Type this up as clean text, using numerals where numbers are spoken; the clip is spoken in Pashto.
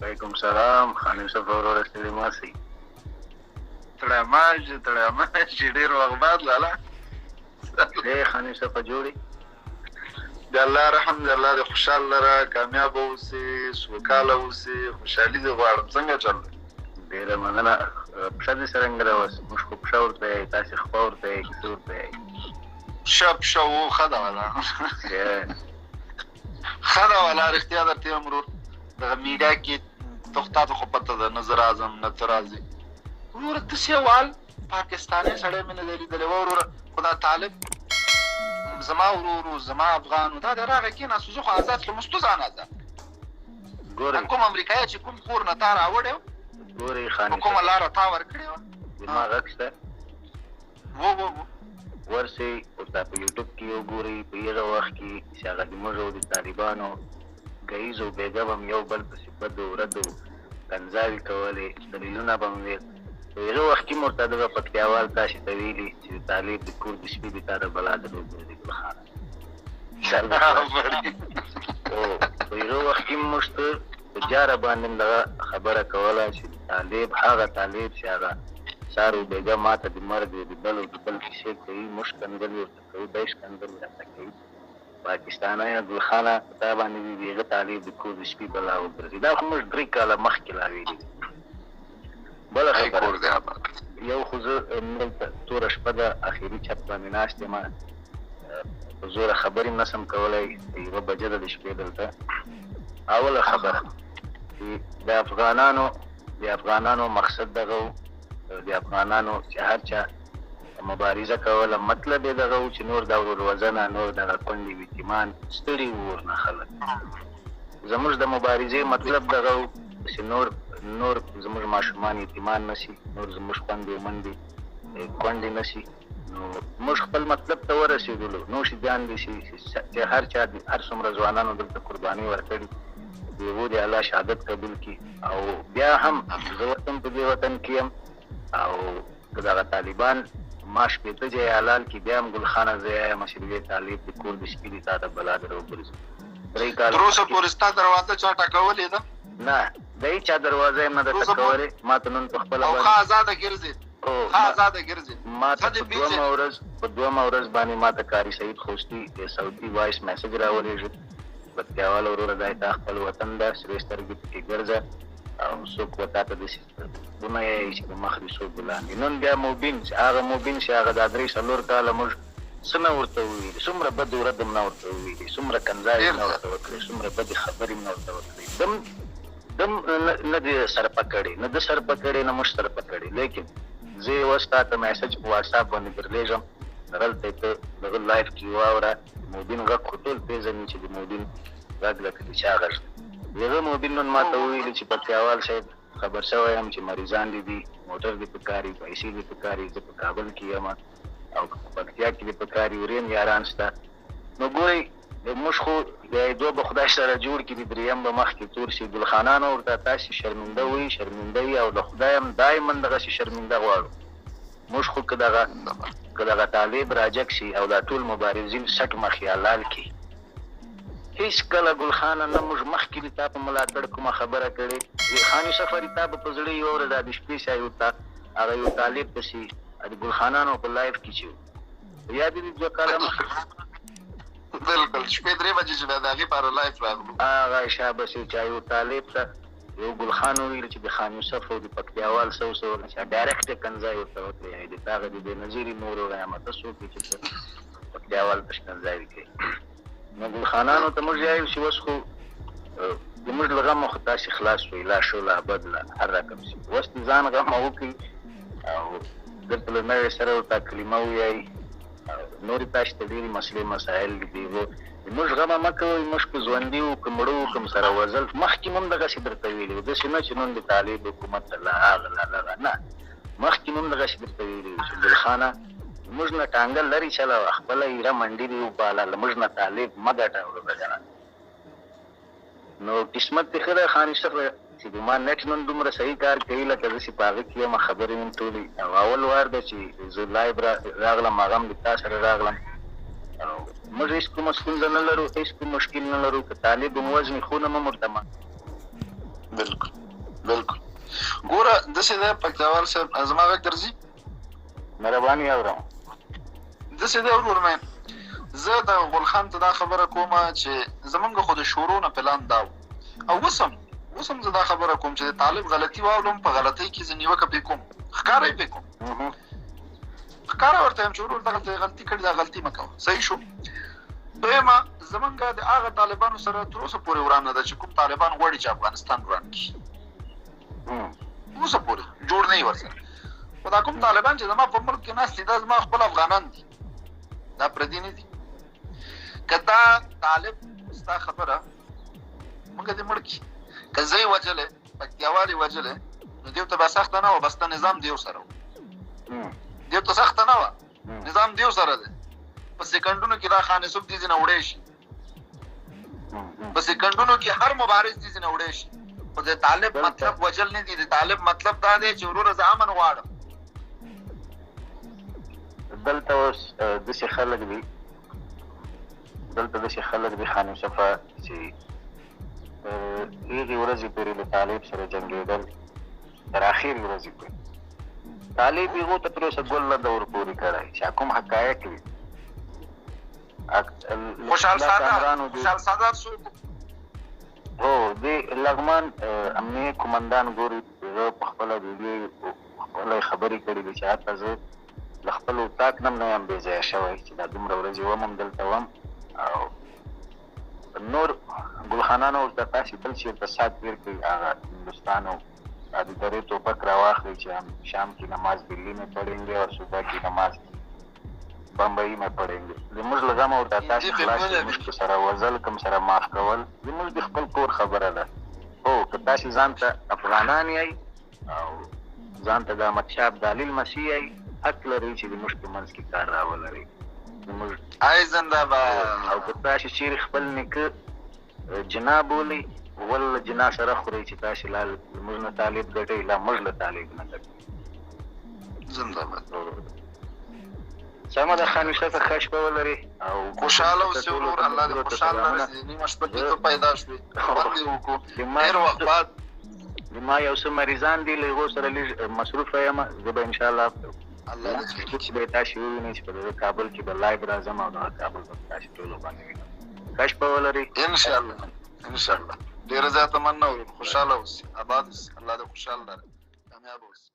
وعلیکم سلام. خان یوسف ورور ستړي ماسي تړه ماش ډېر وخت بعد لاله خان یوسف جوړي د الله رحم د الله د خوشحال لره کامیاب اوسې سوکاله اوسې خوشحالي دې غواړم. څنګه چل ډېره مننه. پښه دې څرنګه راوسې؟ موږ خو پښه ورته یې تاسې خپه ورته یې کیسه ورته یې پښه و ښه ده ولا ښه ده ولا رښتیا درته یم ورور. دغه میډیا کې تخته خو پته ده نظر اعظم نه ته راځي وروره داسې یو حال پاکستاني سړی مې نه دی لیدلی وه وروره. خو دا طالب زما ورور زما افغان دا د راغی کېناستو زه خو ازاد شلم اوس تو ځان ازاد کوم امریکایي چې کوم کور نه تا راوړی په کومه لاره تا ورکړې وه زما غږ شته ورسئ ورته په یوټیوب کې وګورئ. په هغه وخت کې چې هغه د موږ او د طالبانو ګهیز او بیګم هم یو بل پسې بد و رد و کنځاوې کولې دلیلونه به مې ویل. په هغه وخت کې مو ورته دغه پکتیاوال تاسې ته ویلي چې د طالب د کور د شپې د تا د بلا د لوبې د ګلخانه په هغه وخت کې موږ ته په جاره باندې دغه خبره کوله چې طالب هغه طالب چې هغه سار او بیګم ما ته د مرګ د بل او د بل کیسې کوي موږ ښکنځل ورته کوو دی ښکنځل ورته کوي. پاکستاني ګلخانه په تا باندې د هغه طالب د کور د شپې بلا وګرځي. دا خو موږ 3 کاله مخکې لا ویلي. بله خبره یو خو زه دلته توره شپه ده اخري چت باندې ناست یم په زوره خبرې هم نسم کولی 1 بجه ده د شپې دلته. اوله خبره چې د افغانانو مقصد دغه و د افغانانو چې هر چا مبارزه کوله مطلب یې دغه و چې نور د وروروزنه نور دغه کونډې یتیمان ستړي وو ورنه خلک. زموږ د مبارزې مطلب دغه و چې نور زموږ ماشومان یتیمان نشي نور زموږ خویندې ومندې کونډې نشي. نو موږ خپل مطلب ته ورسېدلو. نوش جان دي چې هر چا هر څومره ځوانانو دلته قرباني ورکړي د هغو د الله شهادت قبول کړي. او بیا هم زه وطن په دې وطن کې یم او که دغه طالبان ما شپېته ځای حلال کړي بیا هم ګلخانه زه یم چې د دې طالب د کور د شپې دي تا ته بلا در وګرځي. 3 کاله تر اوسه پورې ستا دروازه چا ټکولې ده؟ نه د هېچا دروازه یې نه ده ټکولې. ما ته نن په خپله ښه ازاده ګرځېد ما ته په 2مه ورځ باندې ما ته قاري سعید خوستي صوتي وایس میسج راولېږه بختیاوال وروره دا تا خپل وطن ده سرې سترګې پکې ګرځه او څوک به تا ته داسې ونه یایي چې د مخ دې څوک ولاندې. نن بیا موبین چې هغه دا 3-4 کاله موږ څه نه ورته وویلي څومره بد ورد هم نه ورته وویلي څومره کنځاوې نه ورته وکړې څومره بدې خبرې هم نه ورته وکړې. دم نه دې سر پکړې نه د سر پکړې نه موږ سر پکړې. لیکن زه یې اوس تا ته میسج په واټساپ باندې درلېږم دغلته ته دغه لایف کې واوره. موبین غږ خو ټول پېژني چې د موبین غږ لکه د چا غږ دی. هغه موبین نن ما ته وویلي چې پکتیاوال صاحب خبر شوی یم چې مریضان دي موټر دې پکار وي پیسې دې پکار وي زه په کابل کې یم او په پکتیا کې دې پکار وي وریم یاران شته. نو ګورئ موږ خو دوه به خدای سره جوړ کړي 3م به مخکې تور شي ګلخانانو ورته تاسې شرمنده وي شرمنده وي او د خدای هم دایما دغسې شرمنده غواړو. موږ خو که دغه طالب راجک شي او دا ټول مبارزین سټ مخې حلال کړي هېڅ کله ګلخانه نه موږ مخکې د تا په ملاتړ کومه خبره کړې. خان یوسف علي تا به په زړه یوه ورځ دا د شپې شی ورته هغه یو طالب پسې د ګلخانانو په لایف کې چې یاد دې 2 کاله مخکې بالکل شپې 3 بجې چې د هغې پاره لایف راغلو هغه شابه چې یو طالب ته یو ګلخان وویل چې د خان یوسف او د پکتیاوال څه ډایرکټ یې کنځای ورته وکړې د هغه د بېنظیري مور ووایم ته څوک چې پکتیاوال ته ښکنځاوې کوي. نو ګلخانانو ته موږ وایو چې اوس خو د موږ له غمه خو تاسې خلاص شوئ لا شو لا بد لا هر رقم شي اوس د ځان غمه وکړئ او دلته له نوې سره ورته کلمه ووایئ. نورې تاسې ته ډېرې مسلې مسایل دي موږ غمه مه کوئ. موږ که ژوندي وو که مړه وو که م سره وژل مخکې مو هم دغسې درته ویلي وو داسې نه چې نن د طالب حکومت ته لا هغه لا دغه نه مخکې مو هم دغسې درته ویلي وو چې ګلخانه موږ نه ټانګه لرې چلوه خپله ایره منډي دې وپاله له موږ نه طالب مه ګټه وروره جانه. نو قسمت دې ښه دی خان یوسف چې د ما نت نن دومره صحیح کار کوي لکه زه چې په هغه کې یم خبرې مې ټولې او اول وار ده چې زه لایب راغلم هغه هم د تا سره راغلم او موږ هېڅ کومه ستونزه نه لرو هېڅ کوم مشکل نه لرو که طالب هم وزمي خونه مه ورته بالکل بالکل ګوره داسې ده پکتیاوال صاحب زما غږ درځي مهرباني اورم داسې ده ورور مې زه د غول خان ته دا خبره کوم چې زمونږ خو د شورو نه پلان دا او اوس هم زه دا خبره کوم چې د طالب غلطي واولم په غلطۍ کې زه نیوکه پې کوم ښکاره یې پې کوم ښکاره ورته یم چې ورور دغلته غلطي کړې دا غلطي مه کوه صحیح شو دویمه زمونږ د هغه طالبانو سره تر اوسه پورې وران نه ده چې کوم طالبان غواړي چې افغانستان وران کړي اوسه پورې جوړ نه وي ورسره خو دا کوم طالبان چې زما په ملک کې ناست دي دا زما خپل افغانان دي دا پردي نه دي که دا طالب ستا خبره موږ دې مړ کړي که زه یې وجلی پکتیاوال یې وجلی نو دیو ته به سخته نه وه بس ته نظام دیو سره و دیو ته سخته نه وه نظام دیو سره دی په سیکنډونو کې دا خان یوسف دې ځینه وړی شي په سیکنډونو کې هر مبارز دې ځینه وړی شي خو د طالب مطلب وجل نه دي د طالب مطلب دا دی چې وروره زه امن غواړم دلته اوس داسې خلک دي خان یوسفه چې هغې ورځې پورې له طالب سره جنګېدل تر اخرې ورځې پورې طالب هغو ته تر اوسه ګل نه ده ورپورې کړی چې کوم حقایق وي خوشحال سادات څوک هو د لغمان امنیه قمندان ګوري زه په خپله ویډیو خپله خبرې کړې دي چې حتی زه له خپل اطاق نه هم نه یم بې ځایه شوی چې دا دومره ورځې وم هم دلته وم او نور ګلخانانو ورته تاسې بل چېرته سات تېر کړي هغه هندوستان او د درې ټوپک راواخلئ چې هم شام کی نماز دلی میں پڑھیں گے اور صبح کی نماز بمبئی میں پڑھیں گے زموږ له غمه ورته تاسې خلاص زموږ په سره وزل کوم سره معاف کول زموږ د خپل کور خبره ده هو که تاسې ځان ته افغانان یئ او ځان ته د احمدشاه ابدالي لمسي یئ حق لرئ چې زموږ په منځ کې کار راولرئ ای زنده باد او که تاسې چیرې خپل نیکه جنا بولئ ول جنا سره خورئ چې تاسې لا زموږ نه طالب ګټئ لا موږ له طالب نه ګټئ زنده باد سمه ده خان یوسفه ښه شپه ولرې او خوشحاله اوسې ورور الله دې خوشحاله رسېږي نیمه شپه کې ته پیدا شوې خبر دې وکړو ډېر وخت بعد ما یو څه مریضان دي له هغو سره لږ مصروفه یم زه به انشاءالله الله دې چې به یې تاسې ووینئ چې په دغه کابل کې به لایب راځم او دغه کابل به تاسې ټولو باندې وینم ښه شپه ولرئ انشاءالله ډېره زیاته مننه ورور خوشحاله اوسې آباد اوسې الله دې خوشحاله لرې کامیاب اوسې